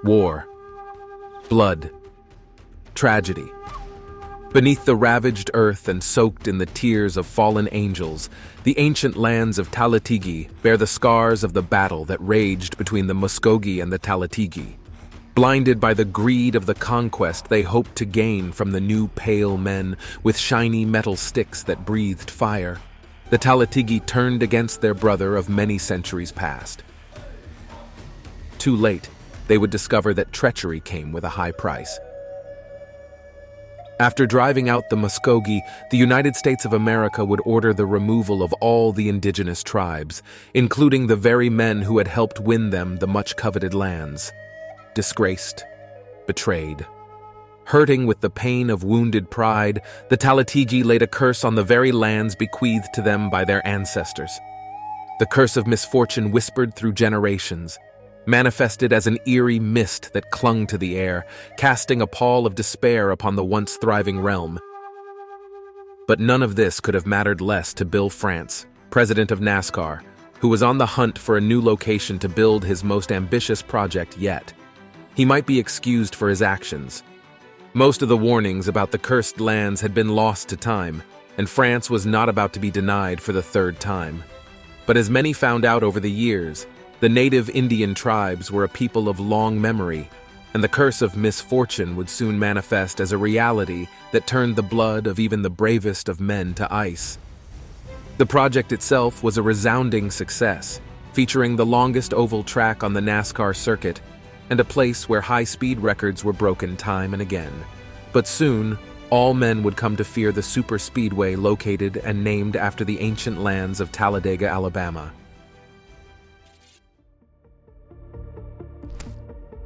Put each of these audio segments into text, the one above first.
War, blood, tragedy. Beneath the ravaged earth and soaked in the tears of fallen angels, the ancient lands of Tallitigi bear the scars of the battle that raged between the Muscogee and the Tallitigi. Blinded by the greed of the conquest they hoped to gain from the new pale men with shiny metal sticks that breathed fire, the Tallitigi turned against their brother of many centuries past. Too late, they would discover that treachery came with a high price. After driving out the Muscogee, the United States of America would order the removal of all the indigenous tribes, including the very men who had helped win them the much-coveted lands. Disgraced, betrayed. Hurting with the pain of wounded pride, the Tallitigi laid a curse on the very lands bequeathed to them by their ancestors. The curse of misfortune whispered through generations, manifested as an eerie mist that clung to the air, casting a pall of despair upon the once thriving realm. But none of this could have mattered less to Bill France, president of Nascar, who was on the hunt for a new location to build his most ambitious project yet. He might be excused for his actions. Most of the warnings about the cursed lands had been lost to time, and France was not about to be denied for the third time. But as many found out over the years, the native Indian tribes were a people of long memory, and the curse of misfortune would soon manifest as a reality that turned the blood of even the bravest of men to ice. The project itself was a resounding success, featuring the longest oval track on the Nascar circuit and a place where high-speed records were broken time and again. But soon, all men would come to fear the Superspeedway located and named after the ancient lands of Talladega, Alabama.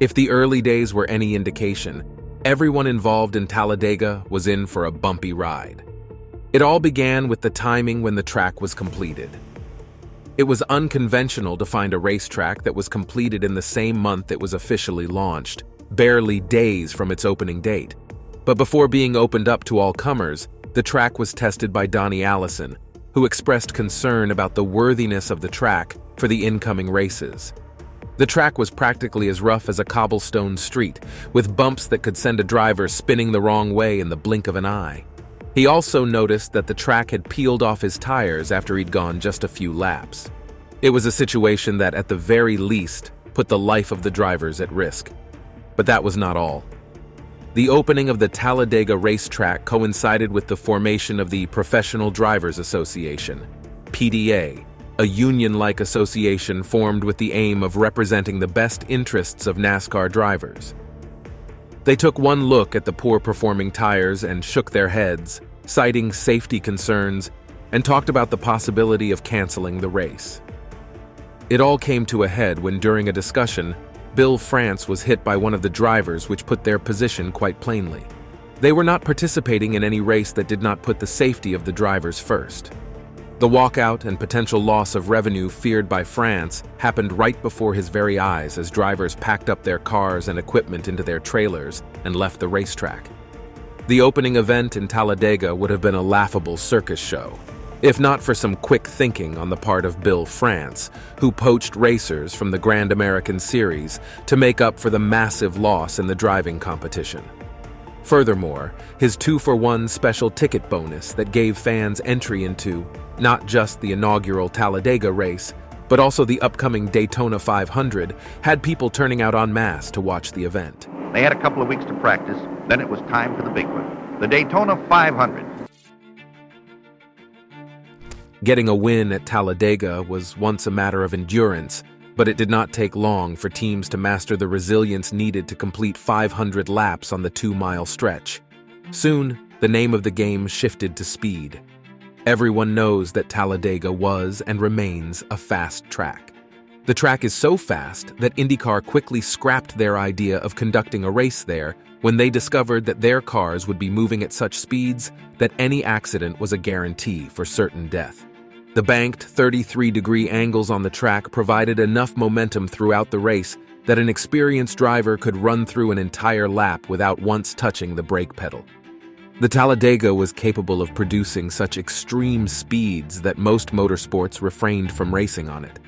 If the early days were any indication, everyone involved in Talladega was in for a bumpy ride. It all began with the timing when the track was completed. It was unconventional to find a racetrack that was completed in the same month it was officially launched, barely days from its opening date. But before being opened up to all comers, the track was tested by Donnie Allison, who expressed concern about the worthiness of the track for the incoming races. The track was practically as rough as a cobblestone street, with bumps that could send a driver spinning the wrong way in the blink of an eye. He also noticed that the track had peeled off his tires after he'd gone just a few laps. It was a situation that, at the very least, put the life of the drivers at risk. But that was not all. The opening of the Talladega Racetrack coincided with the formation of the Professional Drivers Association, PDA, a union-like association formed with the aim of representing the best interests of NASCAR drivers. They took one look at the poor-performing tires and shook their heads, citing safety concerns, and talked about the possibility of canceling the race. It all came to a head when, during a discussion, Bill France was hit by one of the drivers, which put their position quite plainly. They were not participating in any race that did not put the safety of the drivers first. The walkout and potential loss of revenue feared by France happened right before his very eyes as drivers packed up their cars and equipment into their trailers and left the racetrack. The opening event in Talladega would have been a laughable circus show, if not for some quick thinking on the part of Bill France, who poached racers from the Grand American Series to make up for the massive loss in the driving competition. Furthermore, his 2-for-1 special ticket bonus that gave fans entry into not just the inaugural Talladega race, but also the upcoming Daytona 500, had people turning out en masse to watch the event. They had a couple of weeks to practice, then it was time for the big one, the Daytona 500. Getting a win at Talladega was once a matter of endurance, but it did not take long for teams to master the resilience needed to complete 500 laps on the 2-mile stretch. Soon, the name of the game shifted to speed. Everyone knows that Talladega was and remains a fast track. The track is so fast that IndyCar quickly scrapped their idea of conducting a race there when they discovered that their cars would be moving at such speeds that any accident was a guarantee for certain death. The banked 33-degree angles on the track provided enough momentum throughout the race that an experienced driver could run through an entire lap without once touching the brake pedal. The Talladega was capable of producing such extreme speeds that most motorsports refrained from racing on it.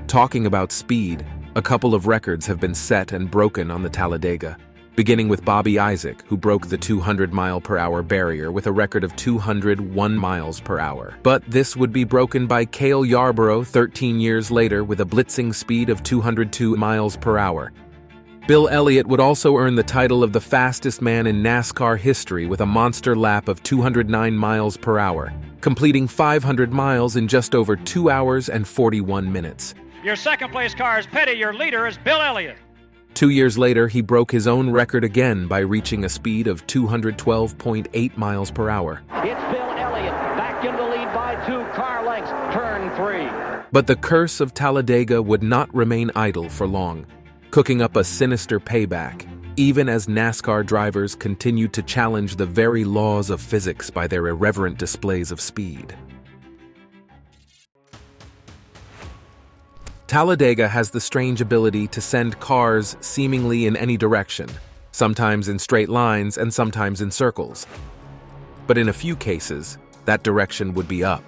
Talking about speed, A couple of records have been set and broken on the Talladega, beginning with Bobby Isaac, who broke the 200-mile-per-hour barrier with a record of 201 miles per hour. But this would be broken by Cale Yarborough 13 years later with a blitzing speed of 202 miles per hour. Bill Elliott would also earn the title of the fastest man in NASCAR history with a monster lap of 209 miles per hour, completing 500 miles in just over 2 hours and 41 minutes. Your second-place car is Petty. Your leader is Bill Elliott. 2 years later, he broke his own record again by reaching a speed of 212.8 miles per hour. It's Bill Elliott, back in the lead by 2 car lengths, turn 3. But the curse of Talladega would not remain idle for long, cooking up a sinister payback, even as NASCAR drivers continued to challenge the very laws of physics by their irreverent displays of speed. Talladega has the strange ability to send cars seemingly in any direction, sometimes in straight lines and sometimes in circles. But in a few cases, that direction would be up.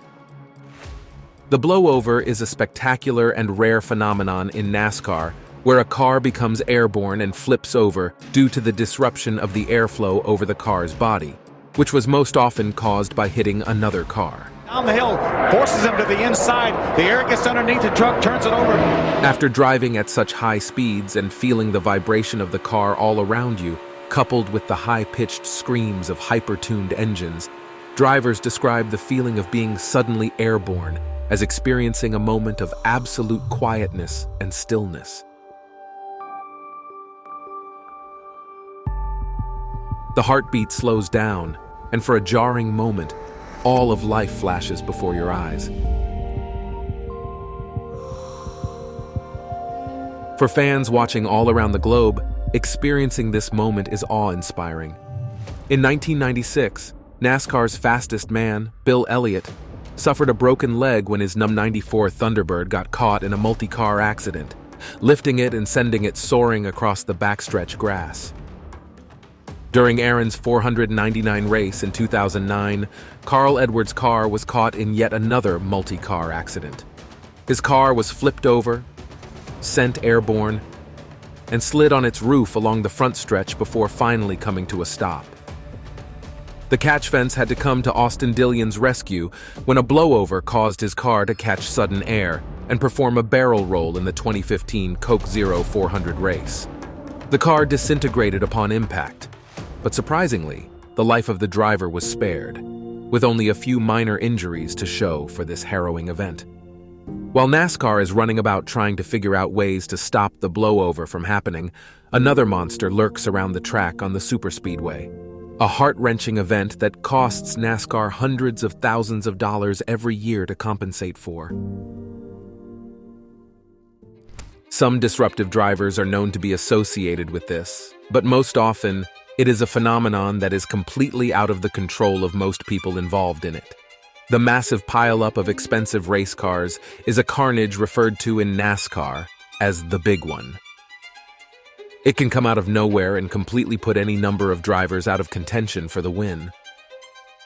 The blowover is a spectacular and rare phenomenon in NASCAR where a car becomes airborne and flips over due to the disruption of the airflow over the car's body, which was most often caused by hitting another car. Down the hill, forces him to the inside. The air gets underneath the truck, turns it over. After driving at such high speeds and feeling the vibration of the car all around you, coupled with the high-pitched screams of hyper-tuned engines, drivers describe the feeling of being suddenly airborne as experiencing a moment of absolute quietness and stillness. The heartbeat slows down, and for a jarring moment, all of life flashes before your eyes. For fans watching all around the globe, experiencing this moment is awe-inspiring. In 1996, NASCAR's fastest man, Bill Elliott, suffered a broken leg when his '94 Thunderbird got caught in a multi-car accident, lifting it and sending it soaring across the backstretch grass. During Aaron's 499 race in 2009, Carl Edwards' car was caught in yet another multi-car accident. His car was flipped over, sent airborne, and slid on its roof along the front stretch before finally coming to a stop. The catch fence had to come to Austin Dillion's rescue when a blowover caused his car to catch sudden air and perform a barrel roll in the 2015 Coke Zero 400 race. The car disintegrated upon impact, but surprisingly, the life of the driver was spared, with only a few minor injuries to show for this harrowing event. While NASCAR is running about trying to figure out ways to stop the blowover from happening, another monster lurks around the track on the Superspeedway, a heart-wrenching event that costs NASCAR hundreds of thousands of dollars every year to compensate for. Some disruptive drivers are known to be associated with this, but most often, it is a phenomenon that is completely out of the control of most people involved in it. The massive pileup of expensive race cars is a carnage referred to in NASCAR as the big one. It can come out of nowhere and completely put any number of drivers out of contention for the win.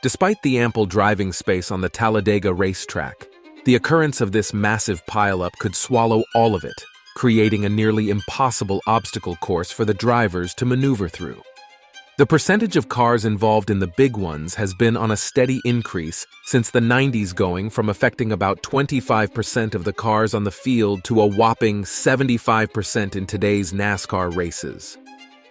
Despite the ample driving space on the Talladega Racetrack, the occurrence of this massive pileup could swallow all of it, creating a nearly impossible obstacle course for the drivers to maneuver through. The percentage of cars involved in the big ones has been on a steady increase since the 90s, going from affecting about 25% of the cars on the field to a whopping 75% in today's NASCAR races.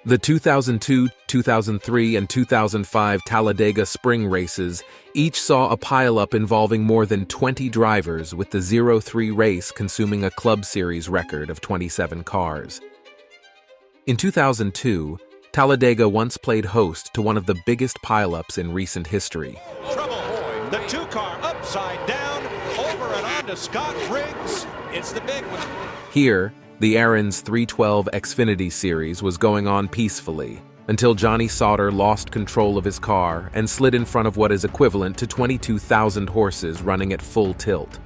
The 2002, 2003, and 2005 Talladega spring races each saw a pileup involving more than 20 drivers, with the 0-3 race consuming a Club Series record of 27 cars. In 2002, Talladega once played host to one of the biggest pileups in recent history. Trouble. The 2-car upside down, over and on to Scott Briggs. It's the big one. Here, the Aaron's 312 Xfinity Series was going on peacefully until Johnny Sauter lost control of his car and slid in front of what is equivalent to 22,000 horses running at full tilt.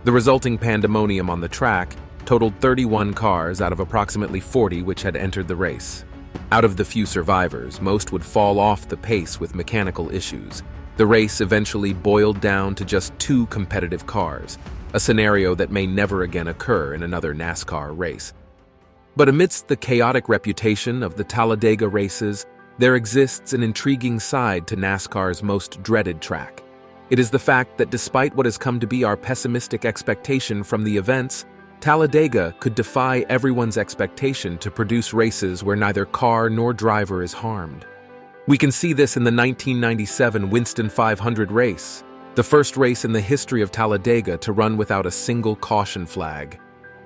The resulting pandemonium on the track totaled 31 cars out of approximately 40 which had entered the race. Out of the few survivors, most would fall off the pace with mechanical issues. The race eventually boiled down to just 2 competitive cars, a scenario that may never again occur in another NASCAR race. But amidst the chaotic reputation of the Talladega races, there exists an intriguing side to NASCAR's most dreaded track. It is the fact that despite what has come to be our pessimistic expectation from the events, Talladega could defy everyone's expectation to produce races where neither car nor driver is harmed. We can see this in the 1997 Winston 500 race, the first race in the history of Talladega to run without a single caution flag,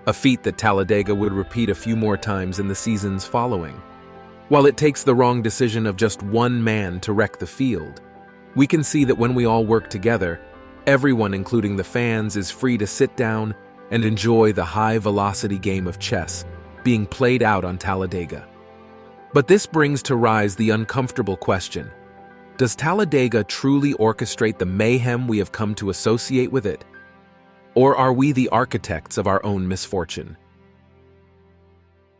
a feat that Talladega would repeat a few more times in the seasons following. While it takes the wrong decision of just one man to wreck the field, we can see that when we all work together, everyone, including the fans, is free to sit down and enjoy the high-velocity game of chess being played out on Talladega. But this brings to rise the uncomfortable question: does Talladega truly orchestrate the mayhem we have come to associate with it? Or are we the architects of our own misfortune?